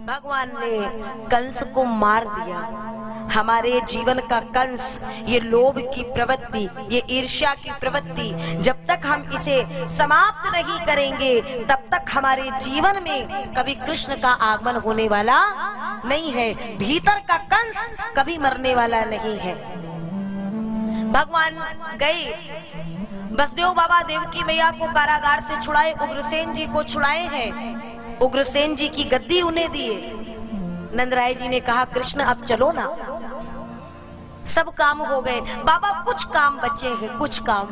भगवान ने कंस को मार दिया। हमारे जीवन का कंस, ये लोभ की प्रवृत्ति, ये ईर्ष्या की प्रवृत्ति, जब तक हम इसे समाप्त नहीं करेंगे तब तक हमारे जीवन में कभी कृष्ण का आगमन होने वाला नहीं है। भीतर का कंस कभी मरने वाला नहीं है। भगवान गए, बसदेव बाबा देवकी मैया को कारागार से छुड़ाए, उग्रसेन जी को छुड़ाए हैं, उग्रसेन जी की गद्दी उन्हें दिए। नंदराय जी ने कहा कृष्ण अब चलो ना, सब काम हो गए बाबा, कुछ काम बचे हैं, कुछ काम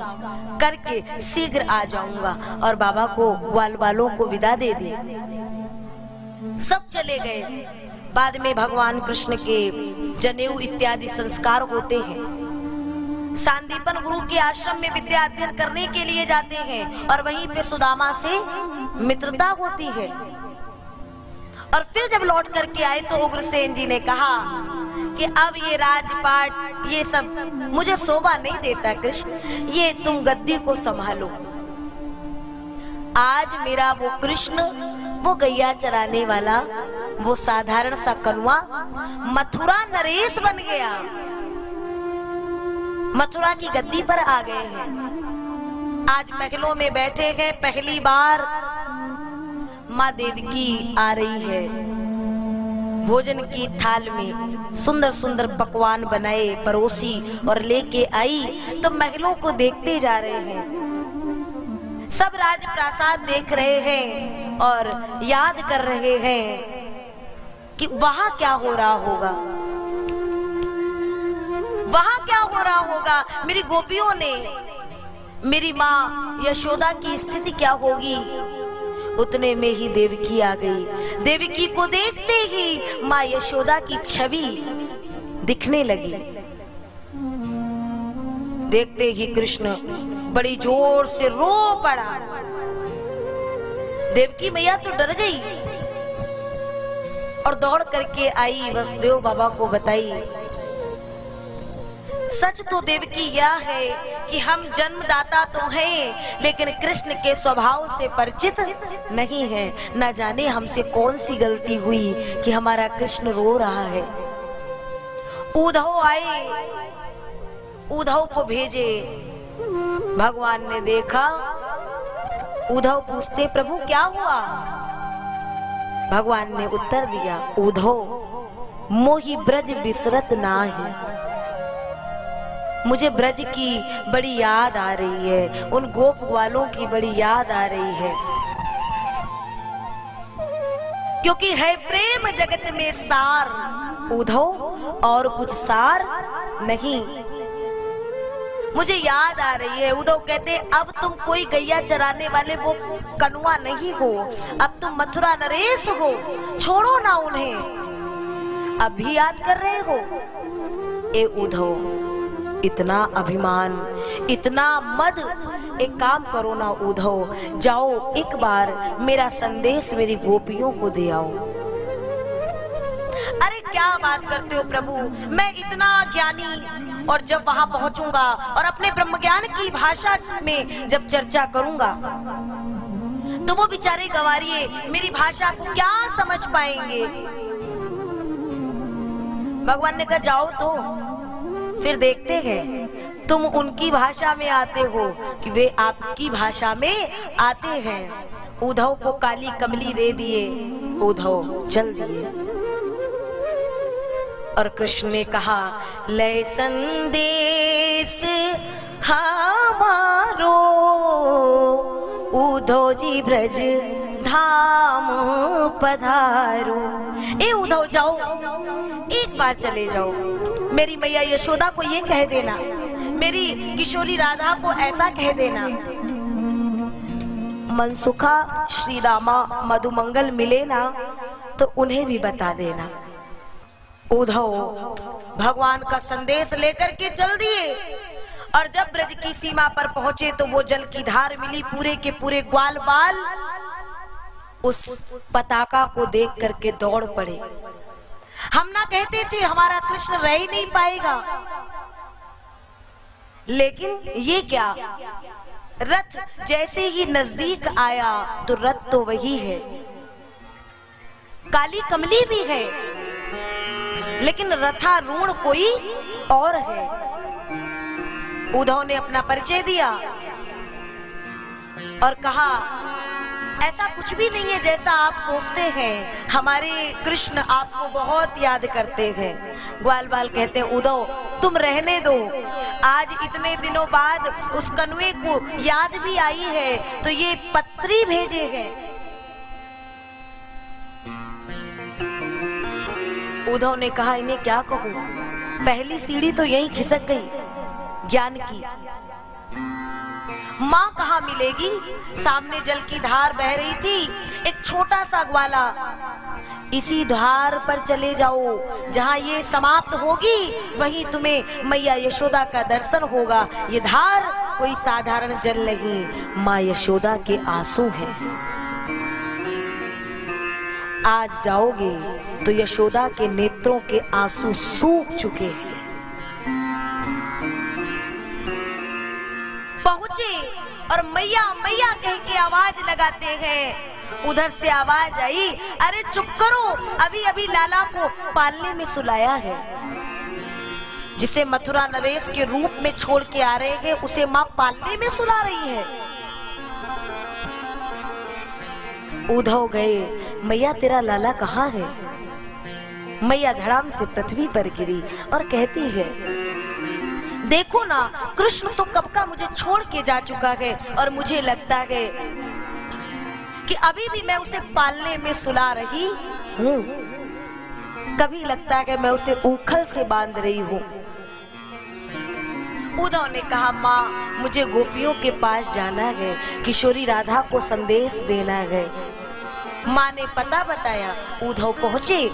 करके शीघ्र आ जाऊंगा। और बाबा को ग्वाल वालों को विदा दे दी, सब चले गए। बाद में भगवान कृष्ण के जनेऊ इत्यादि संस्कार होते हैं। सांदीपन गुरु के आश्रम में विद्या अध्ययन करने के लिए जाते हैं और वहीं पे सुदामा से मित्रता होती है। और फिर जब लौट करके आए तो उग्रसेन जी ने कहा कि अब ये राजपाट ये सब मुझे शोभा नहीं देता कृष्ण, ये तुम गद्दी को संभालो। आज मेरा वो कृष्ण, वो गैया चराने वाला, वो साधारण सा कनुआ मथुरा नरेश बन गया, मथुरा की गद्दी पर आ गए हैं। आज महलों में बैठे हैं। पहली बार माँ देवकी आ रही है, भोजन की थाल में सुंदर सुंदर पकवान बनाए परोसी और लेके आई, तो महलों को देखते जा रहे हैं। सब राजप्रासाद देख रहे हैं और याद कर रहे हैं कि वहां क्या हो रहा होगा, वहां क्या हो रहा होगा। मेरी गोपियों ने, मेरी माँ यशोदा की स्थिति क्या होगी। उतने में ही देवकी आ गई। देवकी को देखते ही माँ यशोदा की छवि दिखने लगी। देखते ही कृष्ण बड़ी जोर से रो पड़ा। देवकी मैया तो डर गई और दौड़ करके आई, वसुदेव बाबा को बताई। सच तो देवकी यह है कि हम जन्मदाता तो हैं, लेकिन कृष्ण के स्वभाव से परिचित नहीं है। न जाने हमसे कौन सी गलती हुई कि हमारा कृष्ण रो रहा है। उद्धव आए, उद्धव को भेजे। भगवान ने देखा, उद्धव पूछते प्रभु क्या हुआ। भगवान ने उत्तर दिया, उद्धव मोहि ब्रज बिसरत नाही, मुझे ब्रज की बड़ी याद आ रही है, उन गोप ग्वालों की बड़ी याद आ रही है, क्योंकि है प्रेम जगत में सार उद्धव और कुछ सार नहीं। मुझे याद आ रही है। उद्धव कहते अब तुम कोई गैया चराने वाले वो कनुआ नहीं हो, अब तुम मथुरा नरेश हो, छोड़ो ना उन्हें, अब भी याद कर रहे हो। ए उद्धव इतना अभिमान, इतना मद, एक काम करो ना उद्धव, जाओ एक बार मेरा संदेश मेरी गोपियों को दे आओ। अरे क्या बात करते हो प्रभु, मैं इतना ज्ञानी, और जब वहां पहुंचूंगा और अपने ब्रह्म ज्ञान की भाषा में जब चर्चा करूंगा तो वो बेचारे गंवारिये मेरी भाषा को क्या समझ पाएंगे। भगवान ने कहा जाओ तो फिर देखते हैं तुम उनकी भाषा में आते हो कि वे आपकी भाषा में आते हैं। उद्धव को काली कमली दे दिए, उद्धव चल दिए। और कृष्ण ने कहा लय संदेश हमारो, उद्धव जी ब्रज धाम पधारो। ए उद्धव जाओ, एक बार चले जाओ, मेरी मैया यशोदा को ये कह देना, मेरी किशोरी राधा को ऐसा कह देना, मनसुखा श्रीदामा मधुमंगल मिले ना तो उन्हें भी बता देना। उद्धव भगवान का संदेश लेकर के चल दिए। और जब ब्रज की सीमा पर पहुंचे तो वो जल की धार मिली, पूरे के पूरे ग्वाल बाल उस पताका को देख करके दौड़ पड़े। हम ना कहते थे हमारा कृष्ण रह ही नहीं पाएगा, लेकिन ये क्या, रथ जैसे ही नजदीक आया तो रथ तो वही है। काली कमली भी है, लेकिन रथारूढ़ कोई और है। उद्धव ने अपना परिचय दिया और कहा, ऐसा कुछ भी नहीं है जैसा आप सोचते हैं, हमारे कृष्ण आपको बहुत याद करते हैं। ग्वाल बाल कहते हैं, उद्धव तुम रहने दो, आज इतने दिनों बाद उस कन्वे को याद भी आई है तो ये पत्री भेजे हैं। उद्धव ने कहा, इन्हें क्या कहूं, पहली सीढ़ी तो यहीं खिसक गई ज्ञान की। माँ कहाँ मिलेगी? सामने जल की धार बह रही थी, एक छोटा सा ग्वाला, इसी धार पर चले जाओ, जहाँ ये समाप्त होगी वहीं तुम्हें मैया यशोदा का दर्शन होगा। ये धार कोई साधारण जल नहीं, माँ यशोदा के आंसू हैं। आज जाओगे तो यशोदा के नेत्रों के आंसू सूख चुके हैं। पहुंचे और मैया मैया कह के आवाज लगाते हैं। उधर से आवाज आई, अरे चुप करो, अभी अभी लाला को पालने में सुलाया है। जिसे मथुरा नरेश के रूप में छोड़ के आ रहे हैं, उसे मां पालने में सुला रही है। उद्धव गए, मैया तेरा लाला कहाँ है? मैया धड़ाम से पृथ्वी पर गिरी और कहती है, देखो ना, कृष्ण तो कब का मुझे छोड़ के जा चुका है और मुझे लगता है कि अभी भी मैं उसे पालने में सुला रही हूँ। कभी लगता है मैं उसे ऊखल से बांध रही हूँ। उद्धव ने कहा, माँ मुझे गोपियों के पास जाना है, किशोरी राधा को संदेश देना है। माँ ने पता बताया। उद्धव पहुंचे,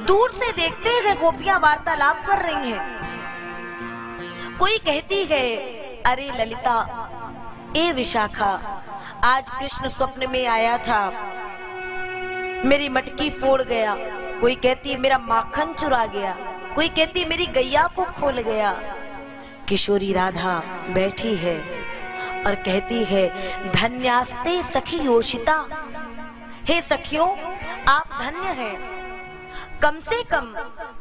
दूर से देखते हैं गोपियां वार्तालाप कर रही हैं। कोई कहती है, अरे ललिता, ए विशाखा, आज कृष्ण स्वप्न में आया था, मेरी मटकी फोड़ गया। कोई कहती मेरा माखन चुरा गया, कोई कहती मेरी गैया को खोल गया। किशोरी राधा बैठी है और कहती है, धन्यास्ते सखी योषिता, हे सखियों आप धन्य हैं, कम से कम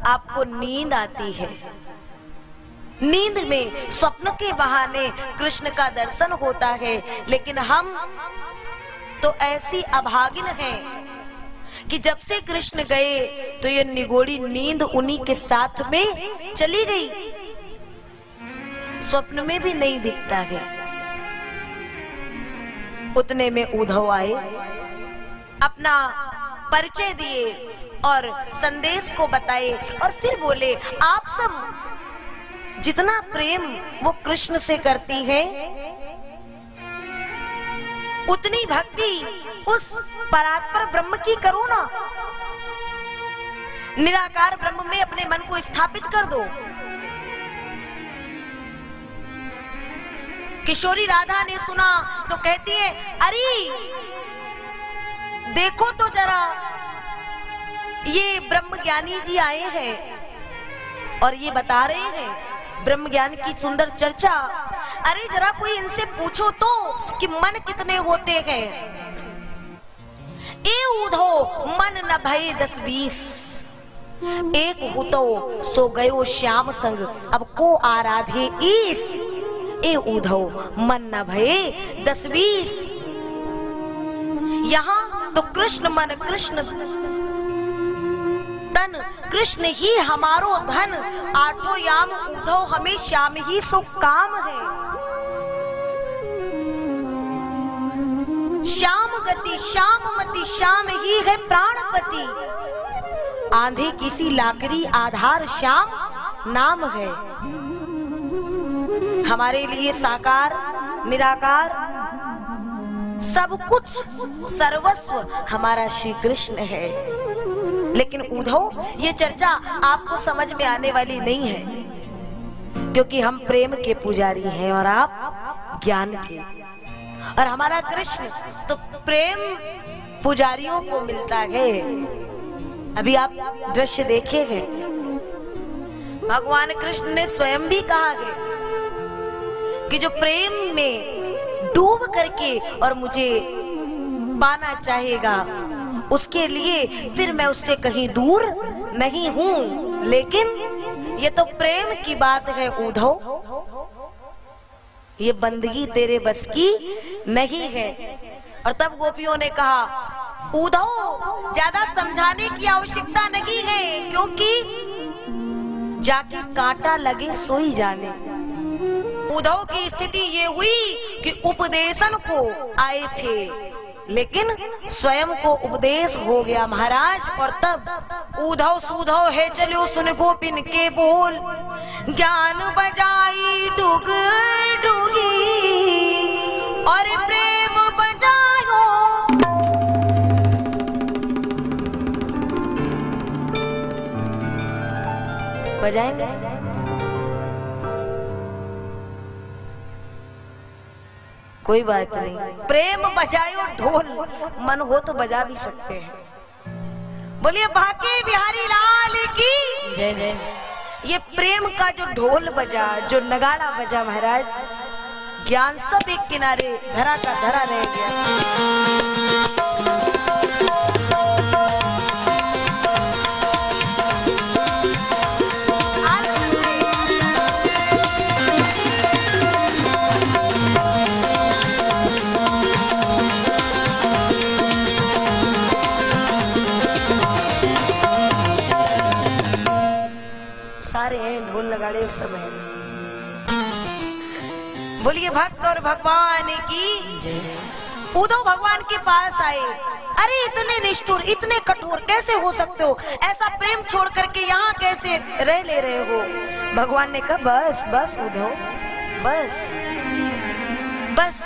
आपको नींद आती है। नींद में स्वप्न के बहाने कृष्ण का दर्शन होता है, लेकिन हम तो ऐसी अभागिन हैं कि जब से कृष्ण गए तो ये निगोड़ी नींद उन्हीं के साथ में चली गई, स्वप्न में भी नहीं दिखता है। उतने में उद्धव आए, अपना परिचय दिए और संदेश को बताए और फिर बोले, आप सब जितना प्रेम वो कृष्ण से करती है, उतनी भक्ति उस परात्पर ब्रह्म की करो ना। निराकार ब्रह्म में अपने मन को स्थापित कर दो। किशोरी राधा ने सुना तो कहती है, अरे देखो तो जरा, ये ब्रह्म ज्ञानी जी आए हैं और ये बता रहे हैं ब्रह्म ज्ञान की सुंदर चर्चा। अरे जरा कोई इनसे पूछो तो कि मन कितने होते हैं। ए उद्धव मन न भये 10-20, एक हुतो सो गयो श्याम संग, अब को आराधे ईस। ए उद्धव मन न भये 10-20, यहाँ तो कृष्ण मन कृष्ण तन, कृष्ण ही हमारो धन, आठों याम उद्धव हमें श्याम ही सो काम है। श्याम गति श्याम मति, श्याम ही है प्राणपति, आंधे किसी लाकरी आधार श्याम नाम है। हमारे लिए साकार निराकार सब कुछ सर्वस्व हमारा श्री कृष्ण है। लेकिन उद्धव, ये चर्चा आपको समझ में आने वाली नहीं है, क्योंकि हम प्रेम के पुजारी हैं और आप ज्ञान के। और हमारा कृष्ण तो प्रेम पुजारियों को मिलता है। अभी आप दृश्य देखे हैं, भगवान कृष्ण ने स्वयं भी कहा है कि जो प्रेम में डूब करके और मुझे पाना चाहेगा उसके लिए फिर मैं उससे कहीं दूर नहीं हूं। लेकिन ये तो प्रेम की बात है उद्धव, ये बंदगी तेरे बस की नहीं है। और तब गोपियों ने कहा उद्धव ज्यादा समझाने की आवश्यकता नहीं है, क्योंकि जाके कांटा लगे सोई जाने। उद्धव की स्थिति ये हुई कि उपदेशन को आए थे, लेकिन स्वयं को उपदेश हो गया महाराज। और तब उद्धव सुधव है चलो सुन गोपिन के बोल, ज्ञान बजाई डुग डुगी और प्रेम बजायो। बजाएंगे? कोई बात नहीं, प्रेम बजायो ढोल, मन हो तो बजा भी सकते हैं। बोलिए बांके बिहारी लाल की जय जय। ये प्रेम का जो ढोल बजा, जो नगाड़ा बजा महाराज, ज्ञान सब एक किनारे धरा का धरा रह गया। सारे हैं ढोल नगाड़े सब हैं। बोलिए भक्त और भगवान की जय। उद्धव भगवान के पास आए, अरे इतने निष्ठुर इतने कठोर कैसे हो सकते हो, ऐसा प्रेम छोड़ करके यहाँ कैसे रह ले रहे हो। भगवान ने कहा बस बस उद्धव बस बस,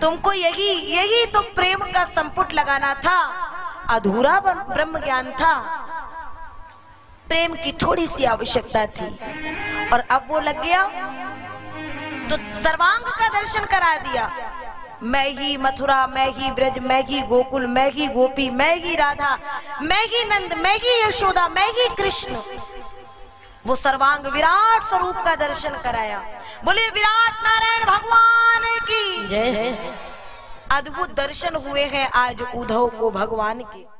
तुमको यही तो प्रेम का संपुट लगाना था, अधूरा ब्रह्म ज्ञान था, प्रेम की थोड़ी सी आवश्यकता थी। और अब वो लग गया तो सर्वांग का दर्शन करा दिया। मैं ही मथुरा, मैं ही ब्रज, मैं ही गोकुल, मैं ही गोपी, मैं ही राधा, मैं ही नंद, मैं ही यशोदा, मैं ही कृष्ण। वो सर्वांग विराट स्वरूप का दर्शन कराया। बोले विराट नारायण भगवान की जय। अद्भुत दर्शन हुए हैं आज उद्धव को भगवान के।